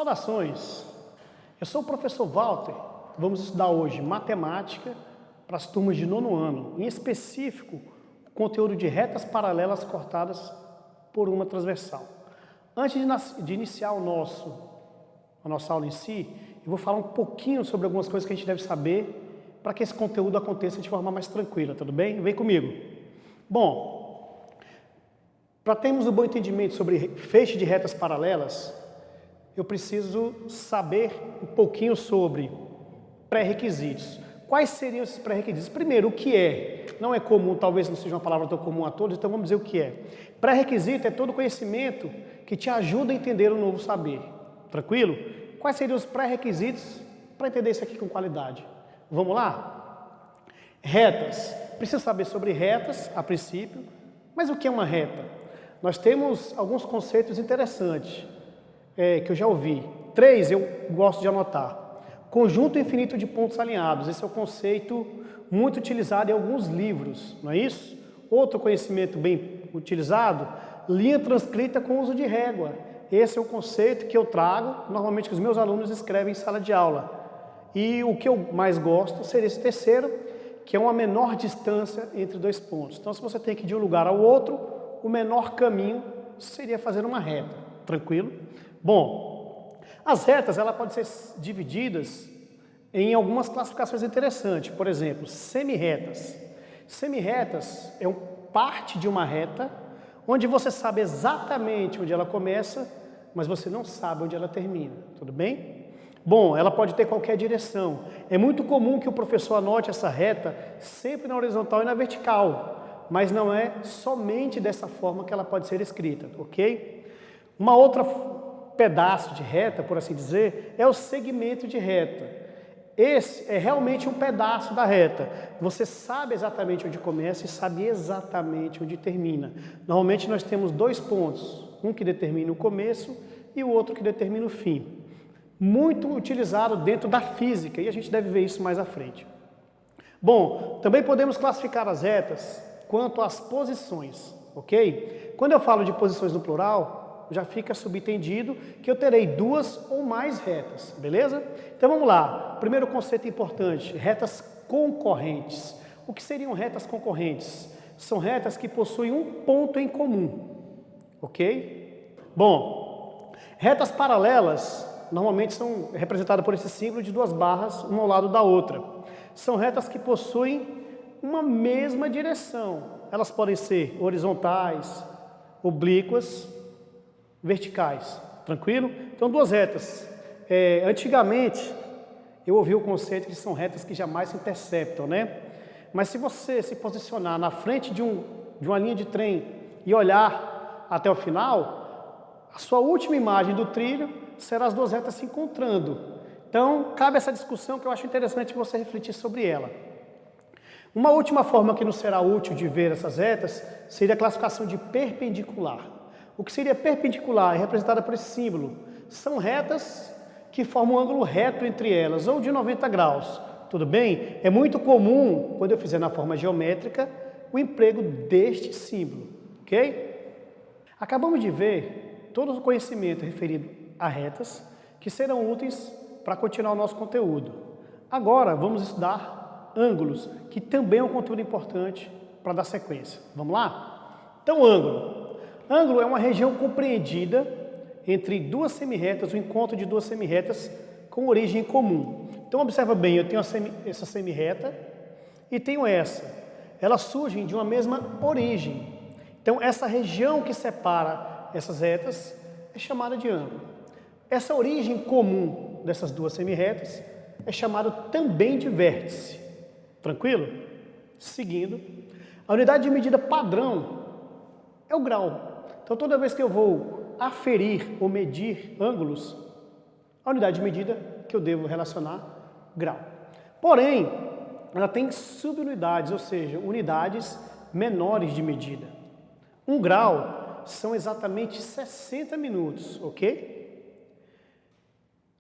Saudações! Eu sou o professor Walter. Vamos estudar hoje matemática para as turmas de nono ano, em específico, o conteúdo de retas paralelas cortadas por uma transversal. Antes de iniciar a nossa aula em si, eu vou falar um pouquinho sobre algumas coisas que a gente deve saber para que esse conteúdo aconteça de forma mais tranquila, tudo bem? Vem comigo. Bom, para termos um bom entendimento sobre feixe de retas paralelas, eu preciso saber um pouquinho sobre pré-requisitos. Quais seriam esses pré-requisitos? Primeiro, o que é? Não é comum, talvez não seja uma palavra tão comum a todos, então vamos dizer o que é. Pré-requisito é todo conhecimento que te ajuda a entender um novo saber. Tranquilo? Quais seriam os pré-requisitos para entender isso aqui com qualidade? Vamos lá? Retas. Preciso saber sobre retas, a princípio. Mas o que é uma reta? Nós temos alguns conceitos interessantes que eu já ouvi. 3 eu gosto de anotar. Conjunto infinito de pontos alinhados. Esse é um conceito muito utilizado em alguns livros, não é isso? Outro conhecimento bem utilizado, linha transcrita com uso de régua. Esse é o conceito que eu trago, normalmente que os meus alunos escrevem em sala de aula. E o que eu mais gosto seria esse terceiro, que é uma menor distância entre dois pontos. Então, se você tem que ir de um lugar ao outro, o menor caminho seria fazer uma reta. Tranquilo? Bom, as retas elas podem ser divididas em algumas classificações interessantes. Por exemplo, semi-retas. Semi-retas é parte de uma reta onde você sabe exatamente onde ela começa, mas você não sabe onde ela termina. Tudo bem? Bom, ela pode ter qualquer direção. É muito comum que o professor anote essa reta sempre na horizontal e na vertical, mas não é somente dessa forma que ela pode ser escrita, ok? Uma outra pedaço de reta, por assim dizer, é o segmento de reta. Esse é realmente um pedaço da reta. Você sabe exatamente onde começa e sabe exatamente onde termina. Normalmente nós temos dois pontos, um que determina o começo e o outro que determina o fim. Muito utilizado dentro da física e a gente deve ver isso mais à frente. Bom, também podemos classificar as retas quanto às posições, ok? Quando eu falo de posições no plural, já fica subentendido que eu terei duas ou mais retas, beleza? Então vamos lá. Primeiro conceito importante, retas concorrentes. O que seriam retas concorrentes? São retas que possuem um ponto em comum, ok? Bom, retas paralelas normalmente são representadas por esse símbolo de duas barras, uma ao lado da outra. São retas que possuem uma mesma direção. Elas podem ser horizontais, oblíquas, verticais, tranquilo? Então, duas retas. Antigamente, eu ouvi o conceito que são retas que jamais se interceptam, né? Mas se você se posicionar na frente de uma linha de trem e olhar até o final, a sua última imagem do trilho será as duas retas se encontrando. Então, cabe essa discussão que eu acho interessante você refletir sobre ela. Uma última forma que nos será útil de ver essas retas seria a classificação de perpendicular. O que seria perpendicular é representada por esse símbolo. São retas que formam um ângulo reto entre elas, ou de 90 graus. Tudo bem? É muito comum, quando eu fizer na forma geométrica, o emprego deste símbolo. Ok? Acabamos de ver todo o conhecimento referido a retas que serão úteis para continuar o nosso conteúdo. Agora, vamos estudar ângulos, que também é um conteúdo importante para dar sequência. Vamos lá? Então, ângulo. Ângulo é uma região compreendida entre duas semirretas, o encontro de duas semirretas com origem comum. Então, observa bem, eu tenho essa semirreta e tenho essa. Elas surgem de uma mesma origem. Então, essa região que separa essas retas é chamada de ângulo. Essa origem comum dessas duas semirretas é chamada também de vértice. Tranquilo? Seguindo, a unidade de medida padrão é o grau. Então, toda vez que eu vou aferir ou medir ângulos, a unidade de medida que eu devo relacionar, grau. Porém, ela tem subunidades, ou seja, unidades menores de medida. Um grau são exatamente 60 minutos, ok?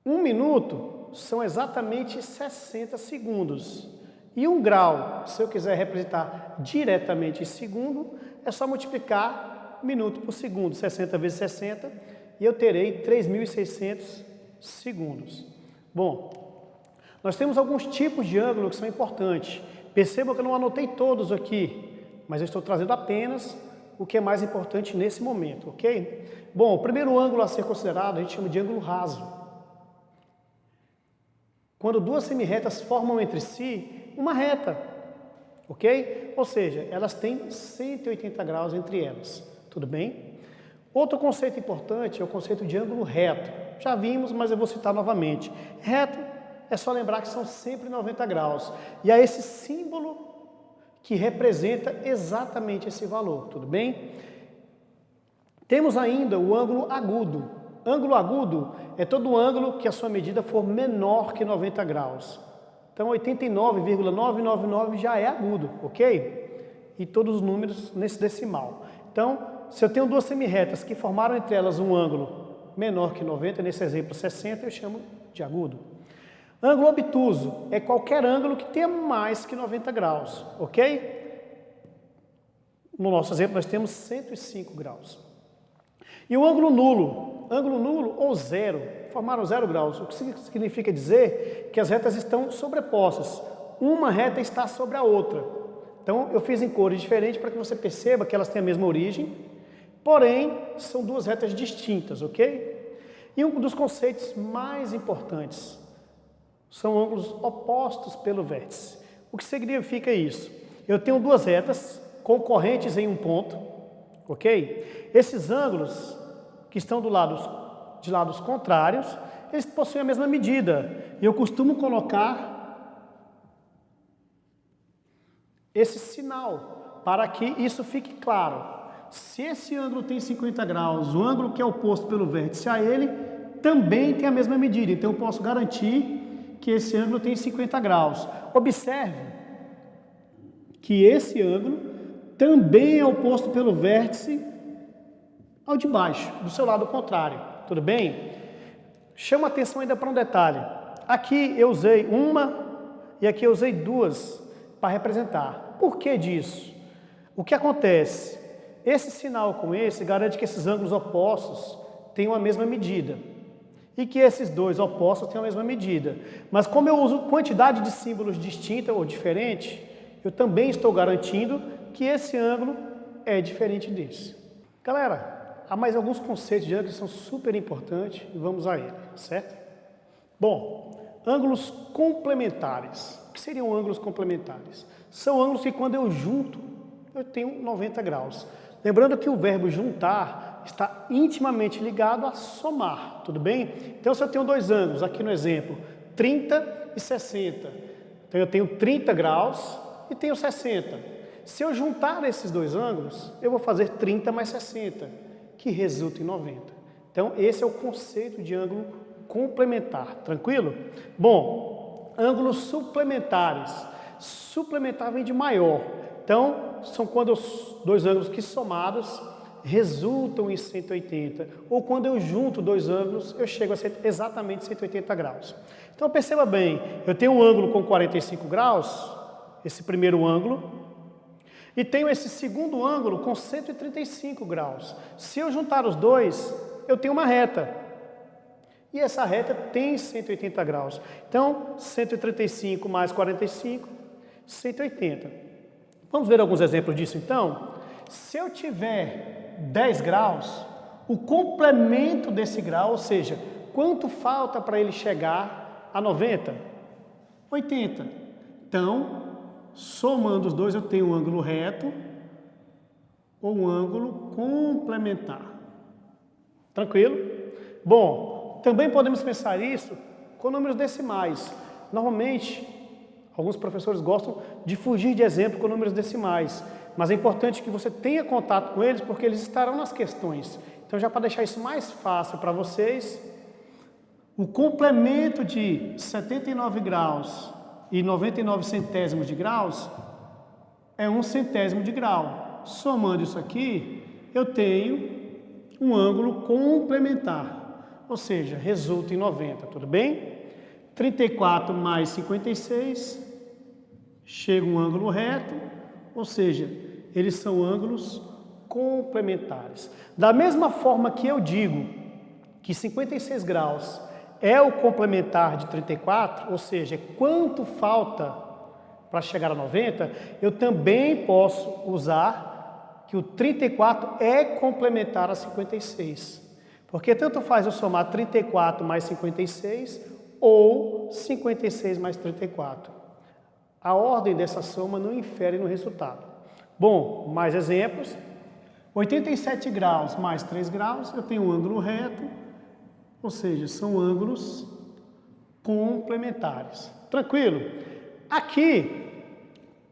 1 minuto são exatamente 60 segundos. E 1 grau, se eu quiser representar diretamente em segundo, é só multiplicar minuto por segundo, 60 vezes 60, e eu terei 3.600 segundos. Bom, nós temos alguns tipos de ângulo que são importantes. Percebam que eu não anotei todos aqui, mas eu estou trazendo apenas o que é mais importante nesse momento, ok? Bom, o primeiro ângulo a ser considerado a gente chama de ângulo raso. Quando duas semirretas formam entre si uma reta, ok? Ou seja, elas têm 180 graus entre elas, tudo bem? Outro conceito importante é o conceito de ângulo reto. Já vimos, mas eu vou citar novamente. Reto é só lembrar que são sempre 90 graus. E há esse símbolo que representa exatamente esse valor, tudo bem? Temos ainda o ângulo agudo. Ângulo agudo é todo ângulo que a sua medida for menor que 90 graus. Então, 89,999 já é agudo, ok? E todos os números nesse decimal. Então, se eu tenho duas semirretas que formaram entre elas um ângulo menor que 90, nesse exemplo 60, eu chamo de agudo. Ângulo obtuso é qualquer ângulo que tenha mais que 90 graus, ok? No nosso exemplo, nós temos 105 graus. E o ângulo nulo ou zero, formaram 0 graus, o que significa dizer que as retas estão sobrepostas. Uma reta está sobre a outra. Então, eu fiz em cores diferentes para que você perceba que elas têm a mesma origem, porém, são duas retas distintas, ok? E um dos conceitos mais importantes são ângulos opostos pelo vértice. O que significa isso? Eu tenho duas retas concorrentes em um ponto, ok? Esses ângulos que estão de lados contrários, eles possuem a mesma medida. E eu costumo colocar esse sinal para que isso fique claro. Se esse ângulo tem 50 graus, o ângulo que é oposto pelo vértice a ele também tem a mesma medida. Então eu posso garantir que esse ângulo tem 50 graus. Observe que esse ângulo também é oposto pelo vértice ao de baixo, do seu lado contrário, tudo bem? Chama atenção ainda para um detalhe. Aqui eu usei uma e aqui eu usei duas para representar. Por que disso? O que acontece? Esse sinal com esse garante que esses ângulos opostos tenham a mesma medida e que esses dois opostos tenham a mesma medida. Mas como eu uso quantidade de símbolos distinta ou diferente, eu também estou garantindo que esse ângulo é diferente desse. Galera, há mais alguns conceitos de ângulo que são super importantes e vamos a ele, certo? Bom, ângulos complementares. O que seriam ângulos complementares? São ângulos que quando eu junto, eu tenho 90 graus. Lembrando que o verbo juntar está intimamente ligado a somar, tudo bem? Então, se eu tenho dois ângulos, aqui no exemplo, 30 e 60. Então, eu tenho 30 graus e tenho 60. Se eu juntar esses dois ângulos, eu vou fazer 30 mais 60, que resulta em 90. Então, esse é o conceito de ângulo complementar, tranquilo? Bom, ângulos suplementares. Suplementar vem de maior. Então, são quando os dois ângulos que somados resultam em 180. Ou quando eu junto dois ângulos, eu chego a exatamente 180 graus. Então, perceba bem, eu tenho um ângulo com 45 graus, esse primeiro ângulo, e tenho esse segundo ângulo com 135 graus. Se eu juntar os dois, eu tenho uma reta. E essa reta tem 180 graus. Então, 135 mais 45, 180. Vamos ver alguns exemplos disso, então? Se eu tiver 10 graus, o complemento desse grau, ou seja, quanto falta para ele chegar a 90? 80. Então, somando os dois, eu tenho um ângulo reto ou um ângulo complementar. Tranquilo? Bom, também podemos pensar isso com números decimais. Normalmente, alguns professores gostam de fugir de exemplo com números decimais, mas é importante que você tenha contato com eles porque eles estarão nas questões. Então, já para deixar isso mais fácil para vocês, o complemento de 79 graus e 99 centésimos de graus é 1 centésimo de grau. Somando isso aqui, eu tenho um ângulo complementar, ou seja, resulta em 90, tudo bem? 34 mais 56, chega um ângulo reto, ou seja, eles são ângulos complementares. Da mesma forma que eu digo que 56 graus é o complementar de 34, ou seja, quanto falta para chegar a 90, eu também posso usar que o 34 é complementar a 56. Porque tanto faz eu somar 34 mais 56 ou 56 mais 34. A ordem dessa soma não infere no resultado. Bom, mais exemplos. 87 graus mais 3 graus, eu tenho um ângulo reto, ou seja, são ângulos complementares. Tranquilo? Aqui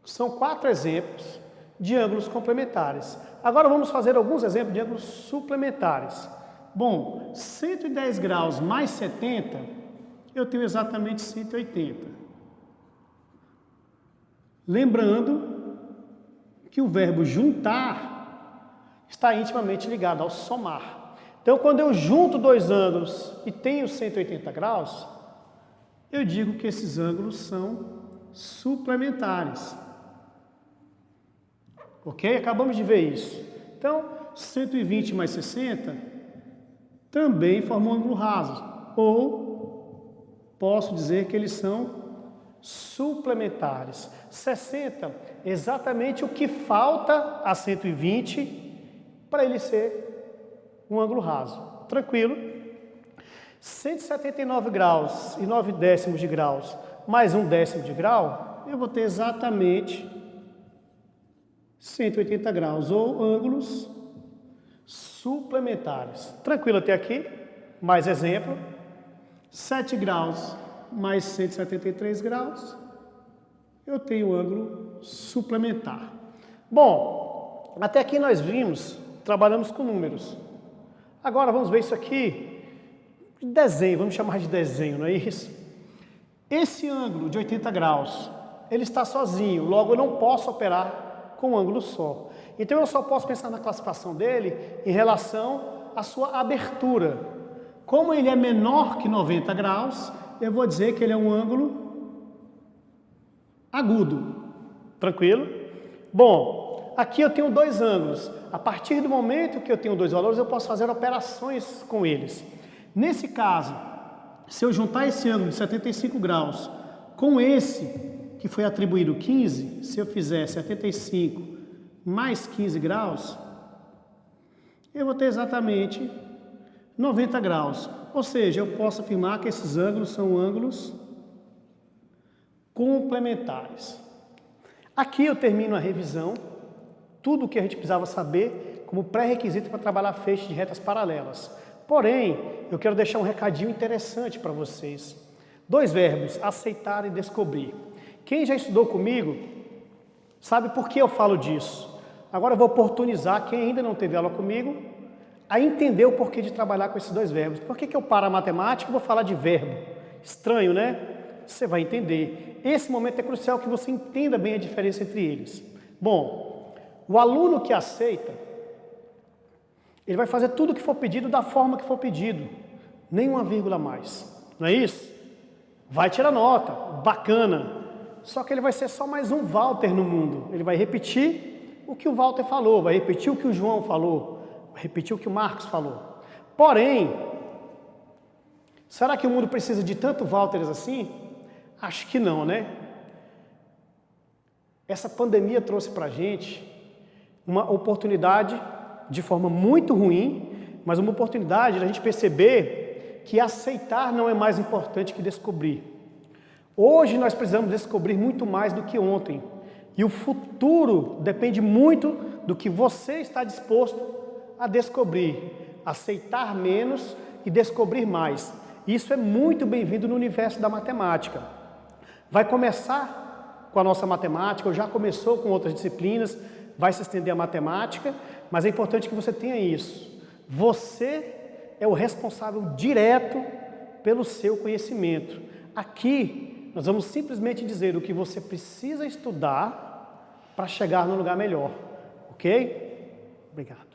são 4 exemplos de ângulos complementares. Agora vamos fazer alguns exemplos de ângulos suplementares. Bom, 110 graus mais 70, eu tenho exatamente 180. Lembrando que o verbo juntar está intimamente ligado ao somar. Então, quando eu junto dois ângulos e tenho 180 graus, eu digo que esses ângulos são suplementares. Ok? Acabamos de ver isso. Então, 120 mais 60 também formam um ângulo raso. Ou posso dizer que eles são suplementares. 60, exatamente o que falta a 120 para ele ser um ângulo raso. Tranquilo? 179 graus e 9 décimos de graus mais 1 décimo de grau, eu vou ter exatamente 180 graus, ou ângulos suplementares. Tranquilo até aqui? Mais exemplo. 7 graus mais 173 graus, eu tenho um ângulo suplementar. Bom, até aqui nós vimos, trabalhamos com números. Agora vamos ver isso aqui de desenho, vamos chamar de desenho, não é isso? Esse ângulo de 80 graus, ele está sozinho, logo eu não posso operar com um ângulo só. Então eu só posso pensar na classificação dele em relação à sua abertura. Como ele é menor que 90 graus, eu vou dizer que ele é um ângulo agudo. Tranquilo? Bom, aqui eu tenho dois ângulos. A partir do momento que eu tenho dois valores, eu posso fazer operações com eles. Nesse caso, se eu juntar esse ângulo de 75 graus com esse que foi atribuído 15, se eu fizer 75 mais 15 graus, eu vou ter exatamente 90 graus. Ou seja, eu posso afirmar que esses ângulos são ângulos complementares. Aqui eu termino a revisão, tudo o que a gente precisava saber como pré-requisito para trabalhar feixes de retas paralelas. Porém, eu quero deixar um recadinho interessante para vocês. Dois verbos, aceitar e descobrir. Quem já estudou comigo sabe por que eu falo disso. Agora eu vou oportunizar quem ainda não teve aula comigo a entender o porquê de trabalhar com esses dois verbos. Por que eu paro a matemática e vou falar de verbo? Estranho, né? Você vai entender. Esse momento é crucial que você entenda bem a diferença entre eles. Bom, o aluno que aceita, ele vai fazer tudo o que for pedido da forma que for pedido. Nem uma vírgula a mais. Não é isso? Vai tirar nota, bacana. Só que ele vai ser só mais um Walter no mundo. Ele vai repetir o que o Walter falou, vai repetir o que o João falou, vai repetir o que o Marcos falou. Porém, será que o mundo precisa de tanto Walters assim? Acho que não, né? Essa pandemia trouxe para a gente uma oportunidade de forma muito ruim, mas uma oportunidade de a gente perceber que aceitar não é mais importante que descobrir. Hoje nós precisamos descobrir muito mais do que ontem. E o futuro depende muito do que você está disposto a descobrir, aceitar menos e descobrir mais. Isso é muito bem-vindo no universo da matemática. Vai começar com a nossa matemática, ou já começou com outras disciplinas, vai se estender a matemática, mas é importante que você tenha isso. Você é o responsável direto pelo seu conhecimento. Aqui, nós vamos simplesmente dizer o que você precisa estudar para chegar num lugar melhor. Ok? Obrigado.